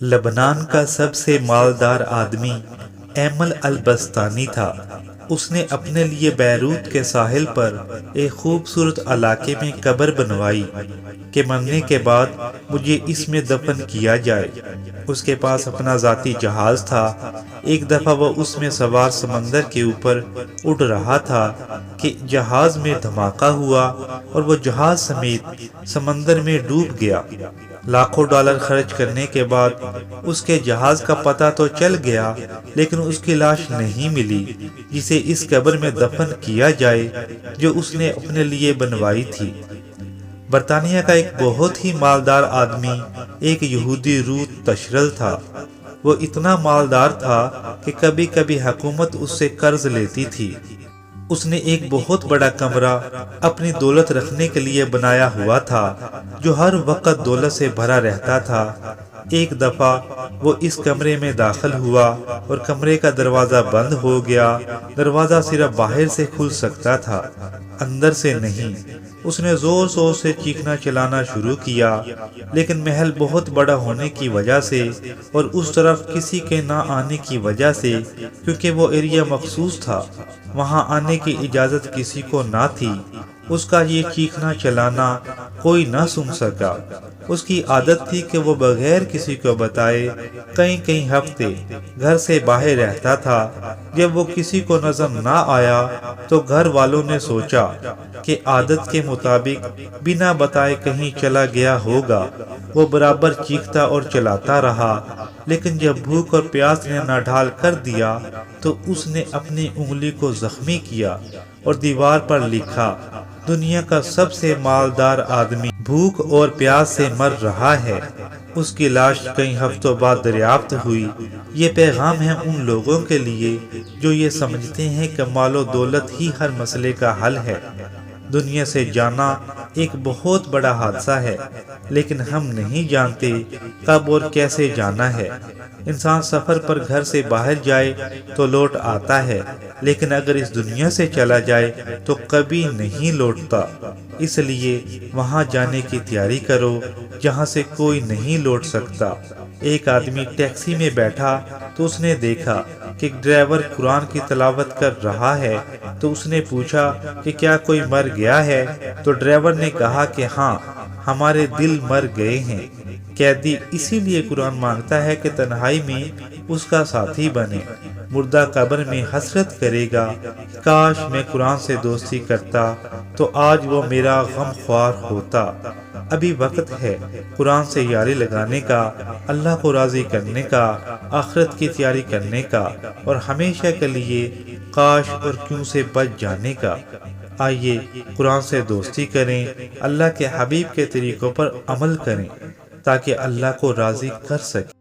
لبنان کا سب سے مالدار آدمی ایمل البستانی تھا۔ اس نے اپنے لیے بیروت کے ساحل پر ایک خوبصورت علاقے میں قبر بنوائی کہ مرنے کے بعد مجھے اس میں دفن کیا جائے۔ اس کے پاس اپنا ذاتی جہاز تھا۔ ایک دفعہ وہ اس میں سوار سمندر کے اوپر اڑ رہا تھا کہ جہاز میں دھماکہ ہوا اور وہ جہاز سمیت سمندر میں ڈوب گیا۔ لاکھوں ڈالر خرچ کرنے کے بعد اس کے جہاز کا پتہ تو چل گیا، لیکن اس کی لاش نہیں ملی جسے اس قبر میں دفن کیا جائے جو اس نے اپنے لیے بنوائی تھی۔ برطانیہ کا ایک بہت ہی مالدار آدمی ایک یہودی روت تشرل تھا۔ وہ اتنا مالدار تھا کہ کبھی کبھی حکومت اس سے قرض لیتی تھی۔ اس نے ایک بہت بڑا کمرہ اپنی دولت رکھنے کے لیے بنایا ہوا تھا جو ہر وقت دولت سے بھرا رہتا تھا۔ ایک دفعہ وہ اس کمرے میں داخل ہوا اور کمرے کا دروازہ بند ہو گیا۔ دروازہ صرف باہر سے کھل سکتا تھا، اندر سے نہیں۔ اس نے زور زور سے چیخنا چلانا شروع کیا، لیکن محل بہت بڑا ہونے کی وجہ سے اور اس طرف کسی کے نہ آنے کی وجہ سے، کیونکہ وہ ایریا مخصوص تھا، وہاں آنے کی اجازت کسی کو نہ تھی، اس کا یہ چیخنا چلانا کوئی نہ سن سکا۔ اس کی عادت تھی کہ وہ بغیر کسی کو بتائے کئی ہفتے گھر سے باہر رہتا تھا۔ جب وہ کسی کو نظر نہ آیا تو گھر والوں نے سوچا کہ عادت کے مطابق بنا بتائے کہیں چلا گیا ہوگا۔ وہ برابر چیختا اور چلاتا رہا، لیکن جب بھوک اور پیاس نے ناڈھال کر دیا تو اس نے اپنی انگلی کو زخمی کیا اور دیوار پر لکھا، دنیا کا سب سے مالدار آدمی بھوک اور پیاس سے مر رہا ہے۔ اس کی لاش کئی ہفتوں بعد دریافت ہوئی۔ یہ پیغام ہے ان لوگوں کے لیے جو یہ سمجھتے ہیں کہ مال و دولت ہی ہر مسئلے کا حل ہے۔ دنیا سے جانا ایک بہت بڑا حادثہ ہے، لیکن ہم نہیں جانتے کب اور کیسے جانا ہے۔ انسان سفر پر گھر سے باہر جائے تو لوٹ آتا ہے، لیکن اگر اس دنیا سے چلا جائے تو کبھی نہیں لوٹتا۔ اس لیے وہاں جانے کی تیاری کرو جہاں سے کوئی نہیں لوٹ سکتا۔ ایک آدمی ٹیکسی میں بیٹھا تو اس نے دیکھا کہ ایک ڈرائیور قرآن کی تلاوت کر رہا ہے، تو اس نے پوچھا کہ کیا کوئی مر گیا ہے؟ تو ڈرائیور نے کہا کہ ہاں، ہمارے دل مر گئے ہیں۔ قیدی اسی لیے قرآن مانگتا ہے کہ تنہائی میں اس کا ساتھی بنے۔ مردہ قبر میں حسرت کرے گا، کاش میں قرآن سے دوستی کرتا تو آج وہ میرا غم خوار ہوتا۔ ابھی وقت ہے قرآن سے یاری لگانے کا، اللہ کو راضی کرنے کا، آخرت کی تیاری کرنے کا اور ہمیشہ کے لیے کاش اور کیوں سے بچ جانے کا۔ آئیے قرآن سے دوستی کریں، اللہ کے حبیب کے طریقوں پر عمل کریں تاکہ اللہ کو راضی کر سکیں۔